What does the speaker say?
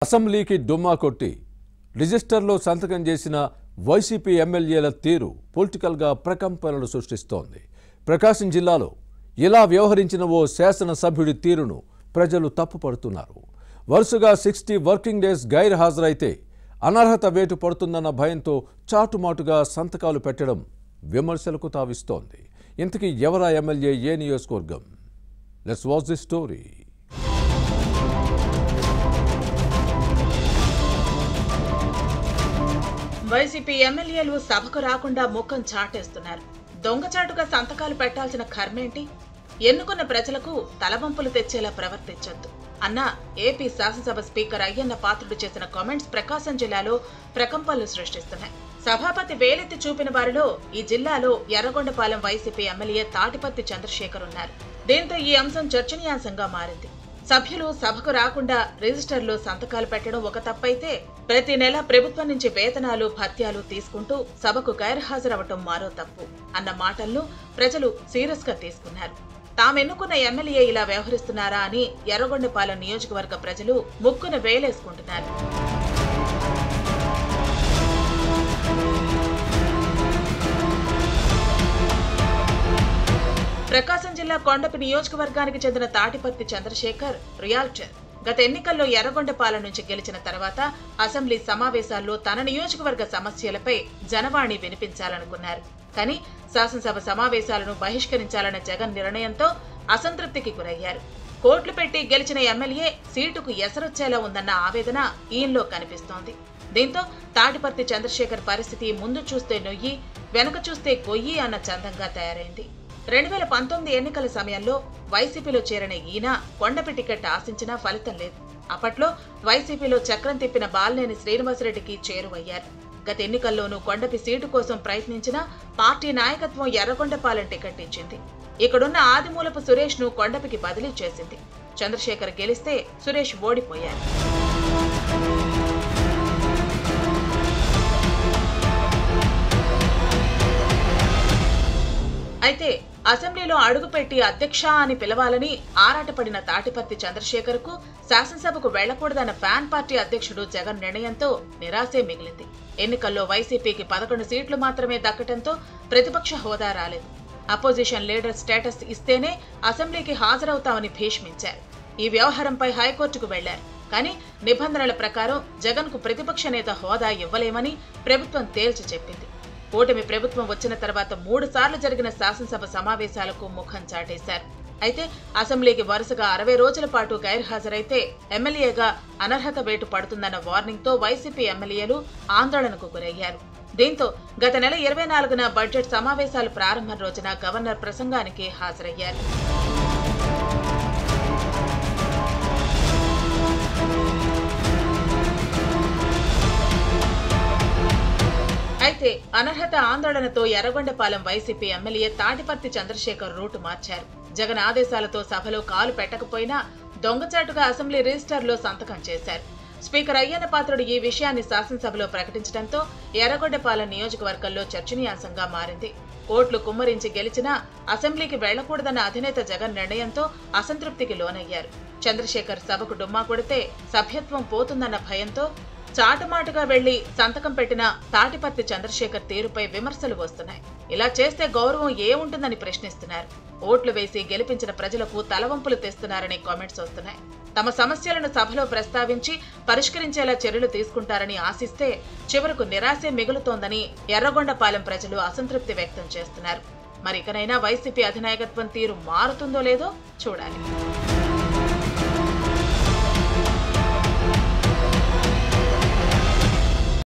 అసెంబ్లీకి డుమ్మా కొట్టి రిజిస్టర్లో సంతకం చేసిన వైసీపీ ఎమ్మెల్యేల తీరు పొలిటికల్గా ప్రకంపనలు సృష్టిస్తోంది. ప్రకాశం జిల్లాలో ఇలా వ్యవహరించిన ఓ శాసనసభ్యుడి తీరును ప్రజలు తప్పుపడుతున్నారు. వరుసగా 60 వర్కింగ్ డేస్ గైర్హాజరైతే అనర్హత వేటు పడుతుందన్న భయంతో చాటుమాటుగా సంతకాలు పెట్టడం విమర్శలకు తావిస్తోంది. ఇంతకీ ఎవరా ఎమ్మెల్యే, ఏ నియోజకవర్గం? Let's watch the story. YCP ఎమ్మెల్యేలు సభకు రాకుండా ముఖం చాటేస్తున్నారు. దొంగచాటుగా సంతకాలు పెట్టాల్సిన కర్మేంటి? ఎన్నుకున్న ప్రజలకు తలవంపులు తెచ్చేలా ప్రవర్తించొద్దు అన్న ఏపీ శాసనసభ స్పీకర్ అయ్యన్న పాత్రుడు చేసిన కామెంట్స్ ప్రకాశం జిల్లాలో ప్రకంపనలు సృష్టిస్తున్నాయి. సభాపతి వేలెత్తి చూపిన వారిలో ఈ జిల్లాలో ఎర్రగొండపాలెం వైసీపీ ఎమ్మెల్యే తాటిపత్తి చంద్రశేఖర్ ఉన్నారు. దీంతో ఈ అంశం చర్చనీయాంశంగా మారింది. సభ్యులు సభకు రాకుండా రిజిస్టర్లో సంతకాలు పెట్టడం ఒక తప్పైతే, ప్రతి నెల ప్రభుత్వం నుంచి వేతనాలు, భత్యాలు తీసుకుంటూ సభకు గైర్హాజరవటం మరో తప్పు అన్న మాటలను ప్రజలు సీరియస్ గా తీసుకున్నారు. తామెన్నుకున్న ఎమ్మెల్యే ఇలా వ్యవహరిస్తున్నారా అని ఎర్రగొండపాలెం నియోజకవర్గ ప్రజలు ముక్కున వేలేసుకుంటున్నారు. ప్రకాశం జిల్లా కొండపి నియోజకవర్గానికి చెందిన తాటిపత్తి చంద్రశేఖర్ రియాల్టర్. గత ఎన్నికల్లో ఎర్రగొండపాలెం నుంచి గెలిచిన తర్వాత అసెంబ్లీ సమావేశాల్లో తన నియోజకవర్గ సమస్యలపై జనవాణి వినిపించాలనుకున్నారు. కానీ శాసనసభ సమావేశాలను బహిష్కరించాలన్న జగన్ నిర్ణయంతో అసంతృప్తికి గురయ్యారు. కోట్లు పెట్టి గెలిచిన ఎమ్మెల్యే సీటుకు ఎసరొచ్చేలా ఉందన్న ఆవేదన ఈయనలో కనిపిస్తోంది. దీంతో తాటిపత్తి చంద్రశేఖర్ పరిస్థితి ముందు చూస్తే నొయ్యి, వెనుక చూస్తే కొయ్యి అన్న చందంగా తయారైంది. 2019 ఎన్నికల సమయంలో వైసీపీలో చేరిన ఈయన కొండపి టికెట్ ఆశించినా ఫలితం లేదు. అప్పట్లో వైసీపీలో చక్రం తిప్పిన బాలినేని శ్రీనివాసరెడ్డికి చేరువయ్యారు. గత ఎన్నికల్లోనూ కొండపి సీటు కోసం ప్రయత్నించినా పార్టీ నాయకత్వం ఎర్రగొండపాలెం టికెట్ ఇచ్చింది. ఇక్కడున్న ఆదిమూలపు సురేష్ ను కొండపికి బదిలీ చేసింది. చంద్రశేఖర్ గెలిస్తే సురేష్ ఓడిపోయారు. అయితే అసెంబ్లీలో అడుగుపెట్టి అధ్యక్ష అని పిలవాలని ఆరాటపడిన తాటిపత్తి చంద్రశేఖర్ కు శాసనసభకు వెళ్లకూడదన్న ఫ్యాన్ పార్టీ అధ్యక్షుడు జగన్ నిర్ణయంతో నిరాశే మిగిలింది. ఎన్నికల్లో వైసీపీకి 11 సీట్లు మాత్రమే దక్కటంతో ప్రతిపక్ష హోదా రాలేదు. అపోజిషన్ లీడర్ స్టేటస్ ఇస్తేనే అసెంబ్లీకి హాజరవుతామని భీష్మించారు. ఈ వ్యవహారంపై హైకోర్టుకు వెళ్లారు. కానీ నిబంధనల ప్రకారం జగన్ కు ప్రతిపక్ష నేత హోదా ఇవ్వలేమని ప్రభుత్వం తేల్చి చెప్పింది. కూటమి ప్రభుత్వం వచ్చిన తర్వాత 3 సార్లు జరిగిన శాసనసభ సమావేశాలకు ముఖం చాటేశారు. అయితే అసెంబ్లీకి వరుసగా 60 రోజుల పాటు గైర్హాజరైతే ఎమ్మెల్యేగా అనర్హత వేటు పడుతుందన్న వార్నింగ్ తో వైసీపీ ఎమ్మెల్యేలు ఆందోళనకు గురయ్యారు. దీంతో గత నెల 24న బడ్జెట్ సమావేశాలు ప్రారంభం రోజున గవర్నర్ ప్రసంగానికి హాజరయ్యారు. అయితే అనర్హత ఆందోళనతో Yerragondapalem YCP MLA Tatiparthi Chandrasekhar route మార్చారు. జగన్ ఆదేశాలతో సభలో కాలు పెట్టకపోయినా దొంగచాటుగా అసెంబ్లీ రిజిస్టర్లో సంతకం చేశారు. స్పీకర్ అయ్యన్న పాత్రుడు ఈ విషయాన్ని శాసనసభలో ప్రకటించడంతో ఎర్రగొండపాలెం నియోజకవర్గంలో చర్చనీయాంశంగా మారింది. కోట్లు కుమ్మరించి గెలిచినా అసెంబ్లీకి వెళ్లకూడదన్న అధినేత జగన్ నిర్ణయంతో అసంతృప్తికి లోనయ్యారు. చంద్రశేఖర్ సభకు డుమ్మా కొడితే సభ్యత్వం పోతుందన్న భయంతో చాటుమాటుగా వెళ్లి సంతకం పెట్టిన తాటిపత్తి చంద్రశేఖర్ తీరుపై విమర్శలు వస్తున్నాయి. ఇలా చేస్తే గౌరవం ఏముంటుందని ప్రశ్నిస్తున్నారు. ఓట్లు వేసి గెలిపించిన ప్రజలకు తలవంపులు తెస్తున్నారని కామెంట్స్ వస్తున్నాయి. తమ సమస్యలను సభలో ప్రస్తావించి పరిష్కరించేలా చర్యలు తీసుకుంటారని ఆశిస్తే చివరకు నిరాశే మిగులుతోందని ఎర్రగొండపాలెం ప్రజలు అసంతృప్తి వ్యక్తం చేస్తున్నారు. మరి ఇకనైనా వైసీపీ అధినాయకత్వం తీరు మారుతుందో లేదో చూడాలి.